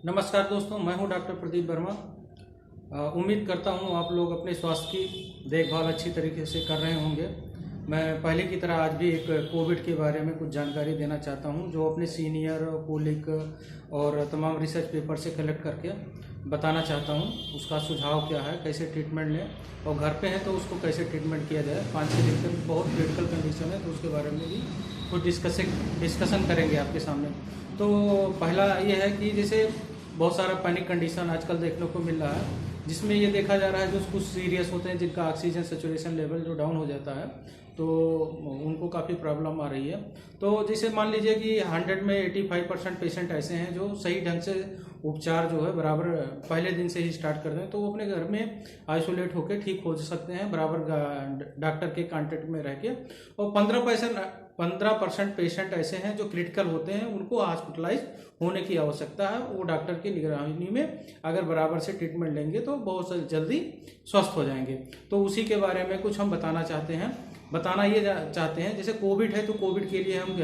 नमस्कार दोस्तों, मैं हूं डॉक्टर प्रदीप वर्मा। उम्मीद करता हूं आप लोग अपने स्वास्थ्य की देखभाल अच्छी तरीके से कर रहे होंगे। मैं पहले की तरह आज भी एक कोविड के बारे में कुछ जानकारी देना चाहता हूं, जो अपने सीनियर कोलिक और तमाम रिसर्च पेपर से कलेक्ट करके बताना चाहता हूं। उसका सुझाव क्या है, कैसे ट्रीटमेंट लें, और घर पे हैं तो उसको कैसे ट्रीटमेंट किया जाए। 5-6 दिन तक बहुत क्रिटिकल कंडीशन है तो उसके बारे में भी कुछ डिस्कशन करेंगे आपके सामने। तो पहला ये है कि जैसे बहुत सारा पैनिक कंडीशन आजकल देखने को मिल रहा है, जिसमें ये देखा जा रहा है जो कुछ सीरियस होते हैं, जिनका ऑक्सीजन सेचुरेशन लेवल जो डाउन हो जाता है तो उनको काफ़ी प्रॉब्लम आ रही है। तो जैसे मान लीजिए कि 100 में 85% पेशेंट ऐसे हैं जो सही ढंग से उपचार जो है बराबर पहले दिन से ही स्टार्ट कर दें तो वो अपने घर में आइसोलेट होकर ठीक हो सकते हैं, बराबर डॉक्टर के कांटेक्ट में रह के। और 15% पेशेंट ऐसे हैं जो क्रिटिकल होते हैं, उनको हॉस्पिटलाइज होने की आवश्यकता है। वो डॉक्टर की निगरानी में अगर बराबर से ट्रीटमेंट लेंगे तो बहुत जल्दी स्वस्थ हो जाएंगे। तो उसी के बारे में कुछ हम बताना चाहते हैं। जैसे कोविड है तो कोविड के लिए हम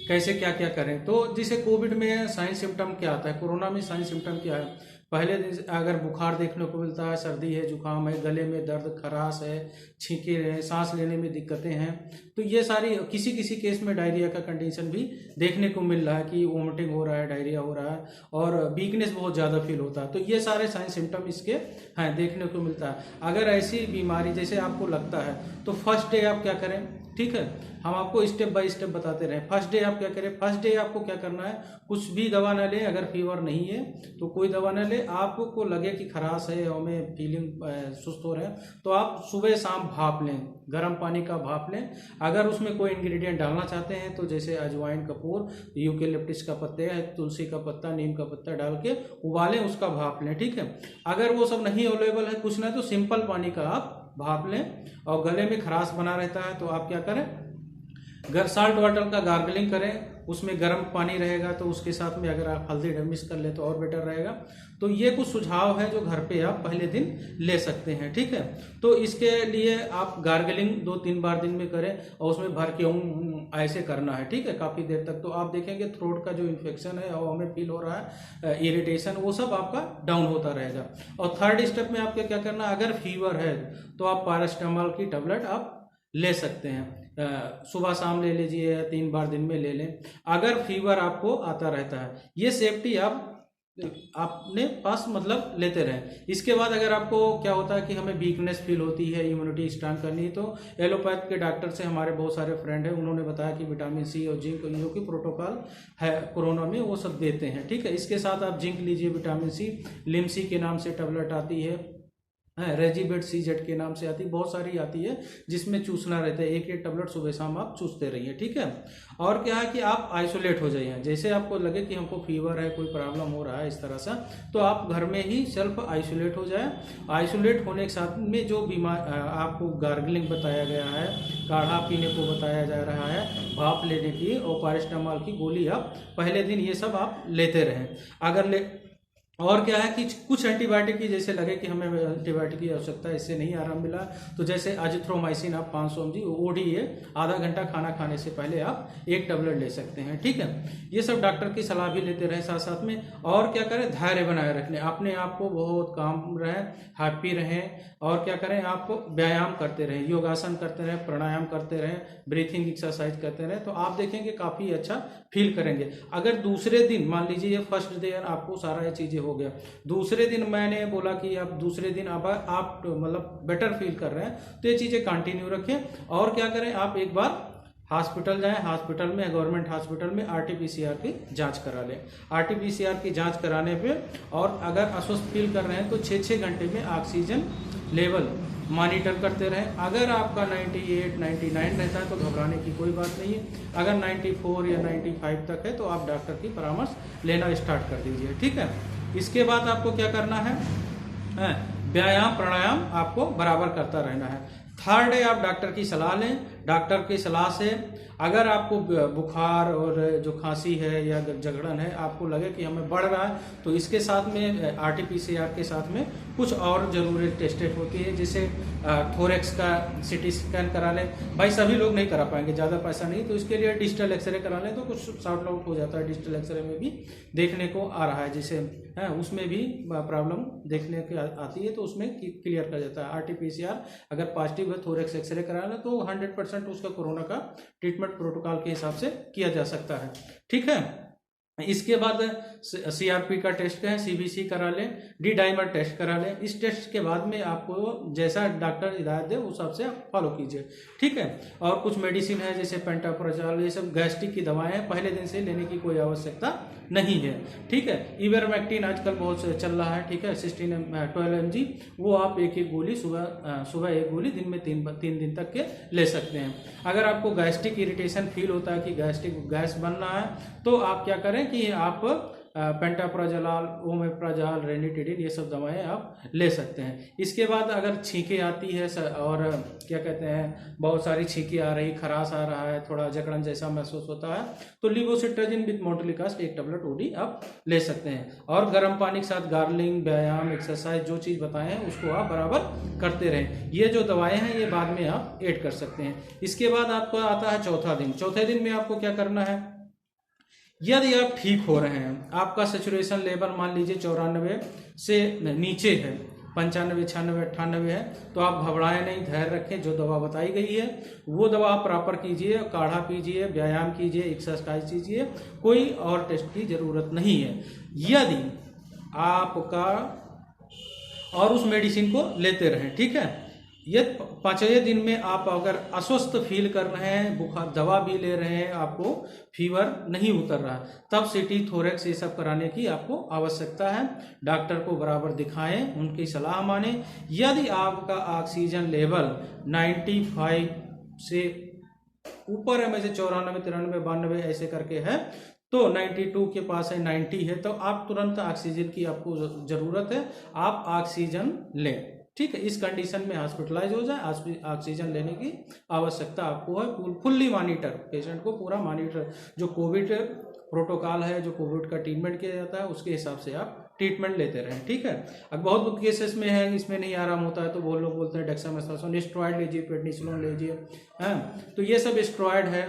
कैसे क्या क्या करें। तो जैसे कोविड में साइन सिम्टम क्या आता है, कोरोना में साइन सिम्टम क्या है। पहले दिन अगर बुखार देखने को मिलता है, सर्दी है, जुकाम है, गले में दर्द, खराश है, छींके हैं, सांस लेने में दिक्कतें हैं, तो ये सारी किसी किसी केस में डायरिया का कंडीशन भी देखने को मिल रहा है कि वोमिटिंग हो रहा है, डायरिया हो रहा है और वीकनेस बहुत ज़्यादा फील होता है। तो ये सारे साइन सिम्टम इसके हैं, देखने को मिलता है। अगर ऐसी बीमारी जैसे आपको लगता है तो फर्स्ट डे आप क्या करें, ठीक है, हम आपको स्टेप बाय स्टेप बताते रहें। फर्स्ट डे आप क्या करें, फर्स्ट डे आपको क्या करना है, कुछ भी दवा ना लें। अगर फीवर नहीं है तो कोई दवा ना लें। आपको लगे कि खराश है और में फीलिंग सुस्त हो रहे हैं तो आप सुबह शाम भाप लें, गर्म पानी का भाप लें। अगर उसमें कोई इंग्रेडिएंट डालना चाहते हैं तो जैसे अजवाइन, कपूर, यूकेलिप्टिस का पत्ते है, तुलसी का पत्ता, नीम का पत्ता डाल के उबालें, उसका भाप लें, ठीक है। अगर वो सब नहीं अवेलेबल है, कुछ ना तो सिंपल पानी का आप भाप लें। और गले में खराश बना रहता है तो आप क्या करें, साल्ट वाटर का गार्गलिंग करें। उसमें गर्म पानी रहेगा तो उसके साथ में अगर आप हल्दी मिक्स कर लें तो और बेटर रहेगा। तो ये कुछ सुझाव है जो घर पे आप पहले दिन ले सकते हैं, ठीक है। तो इसके लिए आप गार्गलिंग 2-3 बार दिन में करें और उसमें भर के ऐसे करना है, ठीक है, काफ़ी देर तक। तो आप देखेंगे थ्रोट का जो इन्फेक्शन है और हमें फील हो रहा है इरिटेशन, वो सब आपका डाउन होता रहेगा। और थर्ड स्टेप में आपको क्या करना, अगर फीवर है तो आप पैरास्टामोल की टैबलेट आप ले सकते हैं। सुबह शाम ले लीजिए, 3 बार दिन में ले लें अगर फीवर आपको आता रहता है। ये सेफ्टी आप अपने पास मतलब लेते रहें। इसके बाद अगर आपको क्या होता है कि हमें वीकनेस फील होती है, इम्यूनिटी स्ट्रांग करनी है, तो एलोपैथ के डॉक्टर से हमारे बहुत सारे फ्रेंड हैं, उन्होंने बताया कि विटामिन सी और जिंक जो कि प्रोटोकॉल है कोरोना में वो सब देते हैं, ठीक है। इसके साथ आप जिंक लीजिए, विटामिन सी, लिमसी के नाम से टैबलेट आती है, रेजिबेट सीजेट के नाम से आती है, बहुत सारी आती है जिसमें चूसना रहता है। एक टैबलेट सुबह शाम आप चूसते रहिए, ठीक है। और क्या है कि आप आइसोलेट हो जाइए। जैसे आपको लगे कि हमको फीवर है, कोई प्रॉब्लम हो रहा है इस तरह से, तो आप घर में ही सेल्फ आइसोलेट हो जाए। आइसोलेट होने के साथ में जो बीमार आपको गार्गलिंग बताया गया है, काढ़ा पीने को बताया जा रहा है, भाप लेने की और पैरास्टामोल की गोली आप पहले दिन ये सब आप लेते रहें। और क्या है कि कुछ एंटीबायोटिक की जैसे लगे कि हमें एंटीबायोटिक की आवश्यकता है, इससे नहीं आराम मिला, तो जैसे अजिथ्रोमाइसिन आप 500 mg ओडी है, आधा घंटा खाना खाने से पहले आप एक टैबलेट ले सकते हैं, ठीक है। ये सब डॉक्टर की सलाह भी लेते रहें साथ साथ में। और क्या करें, धैर्य बनाए रखने, अपने आप को बहुत काम रहें, हैप्पी रहें। और क्या करें, आप व्यायाम करते रहें, योगासन करते रहें, प्राणायाम करते रहें, ब्रीथिंग एक्सरसाइज करते रहें, तो आप देखेंगे काफ़ी अच्छा फील करेंगे। अगर दूसरे दिन मान लीजिए ये फर्स्ट डे आपको सारा ये चीज़ें हो गया, दूसरे दिन मैंने बोला कि आप दूसरे दिन अब आप मतलब बेटर फील कर रहे हैं तो ये चीज़ें कंटिन्यू रखें। और क्या करें, आप एक बार हॉस्पिटल जाएं, हॉस्पिटल में गवर्नमेंट हॉस्पिटल में RT-PCR की जांच करा लें। RT-PCR की जांच कराने पे और अगर अस्वस्थ फील कर रहे हैं तो 6-6 घंटे में ऑक्सीजन लेवल मॉनिटर करते रहें। अगर आपका 98-99 रहता है तो घबराने की कोई बात नहीं है। अगर 94 या 95 तक है तो आप डॉक्टर की परामर्श लेना स्टार्ट कर दीजिए, ठीक है। इसके बाद आपको क्या करना है, व्यायाम प्राणायाम आपको बराबर करता रहना है। थर्ड है आप डॉक्टर की सलाह लें। डॉक्टर की सलाह से अगर आपको बुखार और जो खांसी है या जगड़न है आपको लगे कि हमें बढ़ रहा है, तो इसके साथ में RT-PCR के साथ में कुछ और जरूरी टेस्टेड होती है, जैसे थोरेक्स का CT स्कैन करा लें। भाई सभी लोग नहीं करा पाएंगे, ज़्यादा पैसा नहीं, तो इसके लिए डिजिटल एक्सरे करा लें तो कुछ सॉर्ट आउट हो जाता है। डिजिटल एक्सरे में भी देखने को आ रहा है, जैसे है उसमें भी प्रॉब्लम देखने की आती है, तो उसमें क्लियर कर जाता है। RT-PCR अगर पॉजिटिव है, थोरेक्स एक्सरे करा लें तो 100% उसका कोरोना का ट्रीटमेंट प्रोटोकॉल के हिसाब से किया जा सकता है। ठीक है, इसके बाद CRP का टेस्ट है, CBC करा लें, D-डाइमर टेस्ट करा लें। इस टेस्ट के बाद में आपको जैसा डॉक्टर हिदायत दे उस हिसाब से आप फॉलो कीजिए। ठीक है, और कुछ मेडिसिन है जैसे पेंटाप्रोजोल, ये सब गैस्ट्रिक की दवाएं हैं, पहले दिन से लेने की कोई आवश्यकता नहीं है। ठीक है, इवरमेक्टिन आजकल बहुत चल रहा है। ठीक है, 12 mg, वो आप एक गोली सुबह एक गोली दिन में 3 दिन तक के ले सकते हैं। अगर आपको गैस्ट्रिक इरिटेशन फील होता है कि गैस बन रहा है, तो आप क्या करें कि आप पेंटाप्रोजोल, ओमेप्राजोल, रेनिटिडिन, ये सब दवाएं आप ले सकते हैं। इसके बाद अगर छींकें आती है और क्या कहते हैं बहुत सारी छींकें आ रही, खराश आ रहा है, थोड़ा जकड़न जैसा महसूस होता है, तो लिवोसिट्राजिन विद मोंटेलिकास्ट 1 टैबलेट OD आप ले सकते हैं। और गर्म पानी के साथ गार्गलिंग, व्यायाम, एक्सरसाइज, जो चीज़ बताए हैं उसको आप बराबर करते रहें। ये जो दवाएं हैं ये बाद में आप ऐड कर सकते हैं। इसके बाद आपको आता है चौथा दिन। चौथे दिन में आपको क्या करना है, यदि आप ठीक हो रहे हैं, आपका सेचुरेशन लेवल मान लीजिए 94 से नीचे है, 95, 96, 98 है, तो आप घबराएं नहीं, धैर्य रखें। जो दवा बताई गई है वो दवा आप प्रॉपर कीजिए, काढ़ा पीजिए, व्यायाम कीजिए, एक्सरसाइज कीजिए, कोई और टेस्ट की जरूरत नहीं है। यदि आपका और उस मेडिसिन को लेते रहें। ठीक है, ये 5वें दिन में आप अगर अस्वस्थ फील कर रहे हैं, बुखार दवा भी ले रहे हैं, आपको फीवर नहीं उतर रहा, तब CT, थोरेक्स ये सब कराने की आपको आवश्यकता है। डॉक्टर को बराबर दिखाएं, उनकी सलाह माने। यदि आपका ऑक्सीजन लेवल 95 से ऊपर है, में से 94, 93, 92 ऐसे करके है, तो 92 के पास है, 90 है, तो आप तुरंत ऑक्सीजन की आपको जरूरत है, आप ऑक्सीजन लें। ठीक है, इस कंडीशन में हॉस्पिटलाइज हो जाए, ऑक्सीजन लेने की आवश्यकता आपको है। फुल्ली मॉनिटर, पेशेंट को पूरा मॉनिटर, जो कोविड प्रोटोकॉल है, जो कोविड का ट्रीटमेंट किया जाता है उसके हिसाब से आप ट्रीटमेंट लेते रहें। ठीक है, अब बहुत केसेस में है इसमें नहीं आराम होता है, तो वो लोग बोलते हैं डेक्सामेथासोन, स्टेरॉइड लीजिए, प्रेडनिसोलोन लीजिए, हैं, तो ये सब स्टेरॉइड है,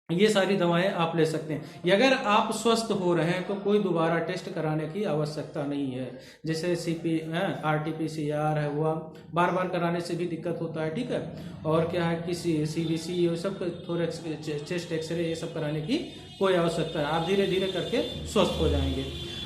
ये सारी दवाएं आप ले सकते हैं। अगर आप स्वस्थ हो रहे हैं तो कोई दोबारा टेस्ट कराने की आवश्यकता नहीं है। जैसे RT-PCR है, हुआ बार बार कराने से भी दिक्कत होता है। ठीक है, और क्या है कि CBC, ये सब थोरेक्स, चेस्ट एक्सरे, ये सब कराने की कोई आवश्यकता है। आप धीरे धीरे करके स्वस्थ हो जाएंगे।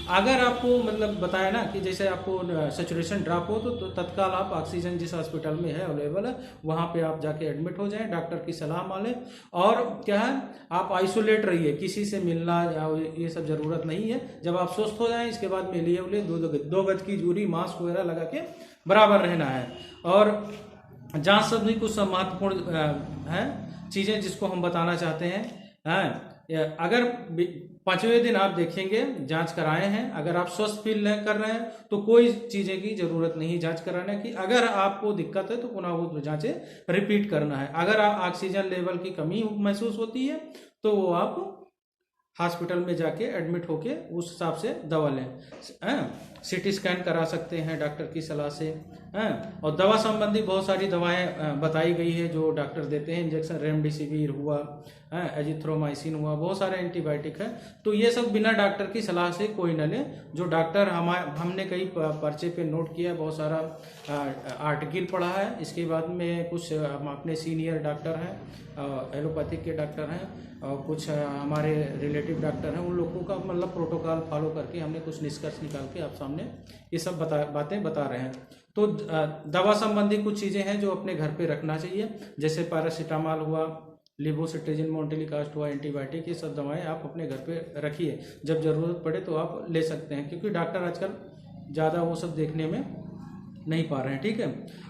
अगर आपको मतलब बताया ना कि जैसे आपको सेचुरेशन ड्रॉप हो, तो तत्काल आप ऑक्सीजन जिस हॉस्पिटल में है अवेलेबल है वहाँ पे आप जाके एडमिट हो जाएं, डॉक्टर की सलाह मानें। और क्या है, आप आइसोलेट रहिए, किसी से मिलना या ये सब जरूरत नहीं है। जब आप स्वस्थ हो जाएं इसके बाद मिलिए 2 गज की दूरी, मास्क वगैरह लगा के बराबर रहना है। और जांच सब भी कुछ महत्वपूर्ण है चीज़ें जिसको हम बताना चाहते हैं। अगर 5वें दिन आप देखेंगे, जांच कराए हैं, अगर आप स्वस्थ फील कर रहे हैं तो कोई चीज़ें की जरूरत नहीं जांच कराने की। अगर आपको दिक्कत है तो पुनः वो जांचें रिपीट करना है। अगर आप ऑक्सीजन लेवल की कमी महसूस होती है तो वो आप हॉस्पिटल में जाके एडमिट होके उस हिसाब से दवा लें। CT स्कैन करा सकते हैं डॉक्टर की सलाह से। और दवा संबंधी बहुत सारी दवाएं बताई गई है जो डॉक्टर देते हैं, इंजेक्शन, रेमडेसिविर हुआ, एजिथ्रोमाइसिन हुआ, बहुत सारे एंटीबायोटिक है। तो ये सब बिना डॉक्टर की सलाह से कोई न ले। जो डॉक्टर हमने कई पर्चे पे नोट किया, बहुत सारा आर्टिकल पढ़ा है। इसके बाद में कुछ अपने सीनियर डॉक्टर हैं, एलोपैथिक के डॉक्टर हैं, और कुछ हमारे रिलेटिव डॉक्टर हैं, उन लोगों का मतलब प्रोटोकॉल फॉलो करके हमने कुछ निष्कर्ष निकाल के आप सामने ये सब बातें बता रहे हैं। तो दवा संबंधी कुछ चीज़ें हैं जो अपने घर पे रखना चाहिए, जैसे पैरासीटामॉल हुआ, लिवोसिट्राजिन, मोंटेलिकास्ट हुआ, एंटीबायोटिक, ये सब दवाएं आप अपने घर पे रखिए। जब ज़रूरत पड़े तो आप ले सकते हैं, क्योंकि डॉक्टर आजकल ज़्यादा वो सब देखने में नहीं पा रहे हैं। ठीक है,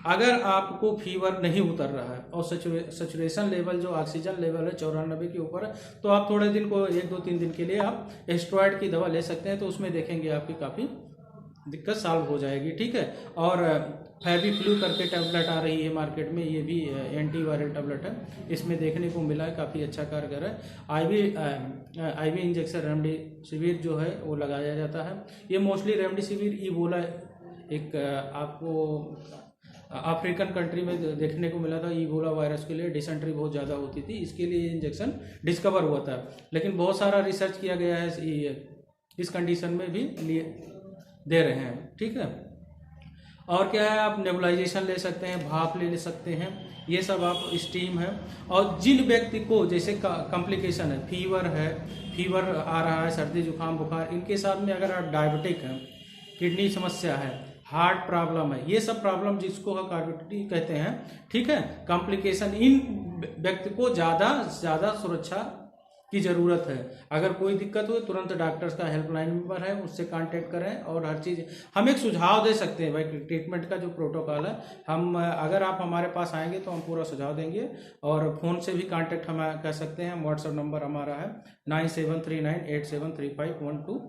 अगर आपको फीवर नहीं उतर रहा है और सेचुरेशन लेवल जो ऑक्सीजन लेवल है 94 के ऊपर है, तो आप थोड़े दिन को 1, 2, 3 दिन के लिए आप स्टेरॉइड की दवा ले सकते हैं। तो उसमें देखेंगे आपकी काफ़ी दिक्कत सॉल्व हो जाएगी, ठीक है। और फेविफ्लू करके टैबलेट आ रही है मार्केट में, ये भी एंटीवायरल टैबलेट है, इसमें देखने को मिला है काफ़ी अच्छा कारगर है। आईवी इंजेक्शन रेमडेसिविर जो है वो लगाया जाता है। ये मोस्टली रेमडेसिविर इबोला, एक आपको अफ्रीकन कंट्री में देखने को मिला था, इबोला वायरस के लिए डिसेंट्री बहुत ज़्यादा होती थी, इसके लिए ये इंजेक्शन डिस्कवर हुआ था। लेकिन बहुत सारा रिसर्च किया गया है, इस कंडीशन में भी लिए दे रहे हैं, ठीक है। और क्या है, आप नेबुलाइजेशन ले सकते हैं, भाप ले सकते हैं, ये सब आप स्टीम है। और जिन व्यक्ति को जैसे कॉम्प्लिकेशन है, फीवर आ रहा है, सर्दी जुकाम बुखार, इनके साथ में अगर आप डायबिटिक हैं, किडनी समस्या है, हार्ट प्रॉब्लम है, ये सब प्रॉब्लम जिसको कार्डियोपैथी कहते हैं, ठीक है, कॉम्प्लिकेशन, इन व्यक्ति को ज़्यादा सुरक्षा की ज़रूरत है। अगर कोई दिक्कत हो तुरंत डॉक्टर्स का हेल्पलाइन नंबर है, उससे कांटेक्ट करें। और हर चीज़ हम एक सुझाव दे सकते हैं भाई, ट्रीटमेंट का जो प्रोटोकॉल है, हम अगर आप हमारे पास आएंगे तो हम पूरा सुझाव देंगे। और फ़ोन से भी कांटेक्ट हम कर सकते हैं, व्हाट्सएप नंबर हमारा है 9739873512।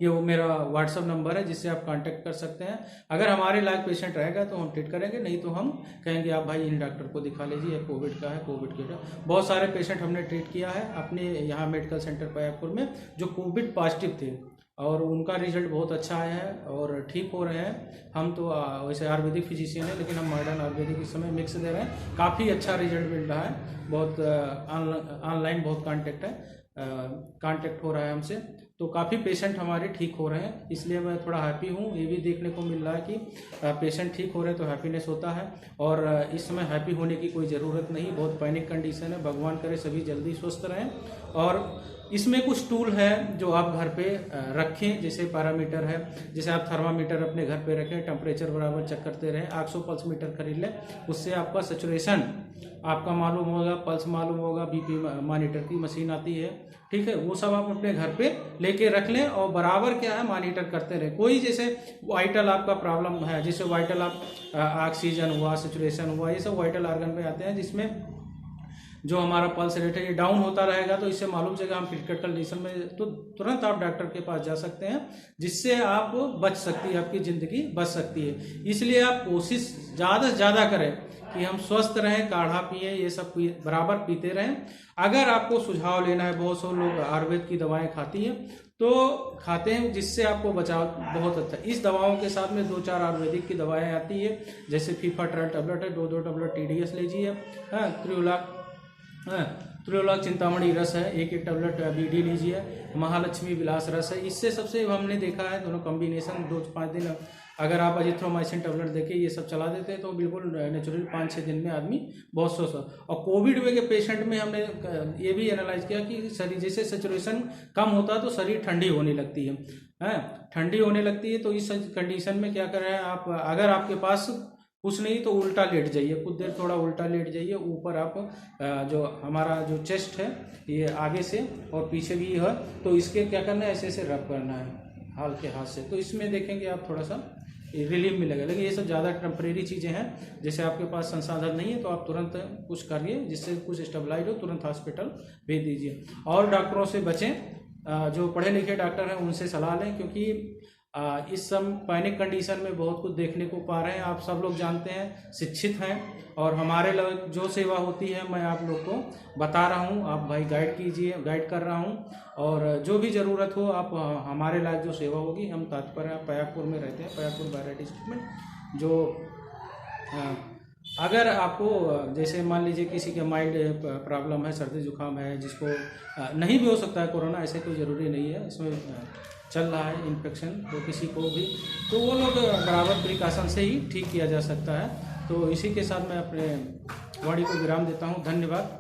ये वो मेरा व्हाट्सअप नंबर है जिससे आप कांटेक्ट कर सकते हैं। अगर हमारे लायक पेशेंट रहेगा तो हम ट्रीट करेंगे, नहीं तो हम कहेंगे आप भाई इन डॉक्टर को दिखा लीजिए, कोविड का है, कोविड के बहुत सारे पेशेंट हमने ट्रीट किया है अपने यहाँ मेडिकल सेंटर पयागपुर में, जो कोविड पॉजिटिव थे और उनका रिजल्ट बहुत अच्छा आया है और ठीक हो रहे हैं। हम तो वैसे आयुर्वेदिक फिजिशियन है, लेकिन हम मॉडर्न आयुर्वेदिक इस समय मिक्स दे रहे हैं, काफ़ी अच्छा रिजल्ट मिल रहा है। बहुत ऑनलाइन बहुत कांटेक्ट हो रहा है हमसे, तो काफ़ी पेशेंट हमारे ठीक हो रहे हैं, इसलिए मैं थोड़ा हैप्पी हूँ। ये भी देखने को मिल रहा है कि पेशेंट ठीक हो रहे हैं तो हैप्पीनेस होता है। और इस समय हैप्पी होने की कोई ज़रूरत नहीं, बहुत पैनिक कंडीशन है, भगवान करे सभी जल्दी स्वस्थ रहें। और इसमें कुछ टूल है जो आप घर पे रखें, जैसे पैरामीटर है, जैसे आप थर्मामीटर अपने घर पे रखें, टेम्परेचर बराबर चेक करते रहें, 800 पल्स मीटर खरीद लें, उससे आपका सैचुरेशन आपका मालूम होगा, पल्स मालूम होगा, बीपी मॉनिटर की मशीन आती है, ठीक है, वो सब आप अपने घर पे लेके रख लें और बराबर क्या है मॉनिटर करते रहें। कोई जैसे वाइटल आपका प्रॉब्लम है, जैसे वाइटल आप ऑक्सीजन हुआ, सैचुरेशन हुआ, ये सब वाइटल ऑर्गन पे आते हैं, जिसमें जो हमारा पल्स रेट है ये डाउन होता रहेगा, तो इससे मालूम चलेगा हम क्रिटिकल कंडीशन में, तो तुरंत आप डॉक्टर के पास जा सकते हैं, जिससे आप बच सकती है, आपकी ज़िंदगी बच सकती है। इसलिए आप कोशिश ज़्यादा से ज़्यादा करें कि हम स्वस्थ रहें, काढ़ा पिए, ये सब बराबर पीते रहें। अगर आपको सुझाव लेना है, बहुत से लोग आयुर्वेद की दवाएं खाती हैं तो खाते हैं, जिससे आपको बचाव बहुत अच्छा है। इस दवाओं के साथ में 2-4 आयुर्वेदिक की दवाएं आती है, जैसे फीफाट्रल टैबलेट है, 2 टैबलेट TDS लीजिए, त्रियोलाक चिंतामणि रस है, 1 टैबलेट BD लीजिए, महालक्ष्मी विलास रस है। इससे सबसे हमने देखा है दोनों कॉम्बिनेशन 2-5 दिन अगर आप अजिथ्रोमाइसिन टैबलेट देके ये सब चला देते हैं तो बिल्कुल नेचुरल 5-6 दिन में आदमी बहुत स्वस्थ। और कोविड के पेशेंट में हमने ये भी एनालाइज किया कि शरीर जैसे सैचुरेशन कम होता है तो शरीर ठंडी होने लगती है, ठंडी होने लगती है। तो इस कंडीशन में क्या कर रहे हैं आप, अगर आपके पास कुछ नहीं तो उल्टा लेट जाइए, कुछ देर थोड़ा उल्टा लेट जाइए, ऊपर आप जो हमारा जो चेस्ट है ये आगे से और पीछे भी है, तो इसके क्या करना है, ऐसे ऐसे रब करना है हाल के हाथ से, तो इसमें देखेंगे आप थोड़ा सा रिलीफ मिलेगा। लेकिन ये सब ज़्यादा टेम्परेरी चीज़ें हैं, जैसे आपके पास संसाधन नहीं है तो आप तुरंत कुछ करिए जिससे कुछ स्टेबलाइज हो, तुरंत हॉस्पिटल भेज दीजिए। और डॉक्टरों से बचें, जो पढ़े लिखे डॉक्टर हैं उनसे सलाह लें, क्योंकि इस समय पैनिक कंडीशन में बहुत कुछ देखने को पा रहे हैं। आप सब लोग जानते हैं, शिक्षित हैं, और हमारे लोग जो सेवा होती है मैं आप लोग को बता रहा हूं, आप भाई गाइड कीजिए, गाइड कर रहा हूं, और जो भी ज़रूरत हो आप हमारे लायक जो सेवा होगी हम तात्पर्य पयागपुर में रहते हैं, पयागपुर बायरा डिस्ट्रिक्ट में। जो अगर आपको जैसे मान लीजिए किसी के माइल्ड प्रॉब्लम है, सर्दी जुकाम है, जिसको नहीं भी हो सकता है कोरोना, ऐसे कोई ज़रूरी नहीं है, इसमें चल रहा है इन्फेक्शन, तो किसी को भी तो वो लोग बराबर प्रिकॉशन से ही ठीक किया जा सकता है। तो इसी के साथ मैं अपने वाणी को विराम देता हूँ। धन्यवाद।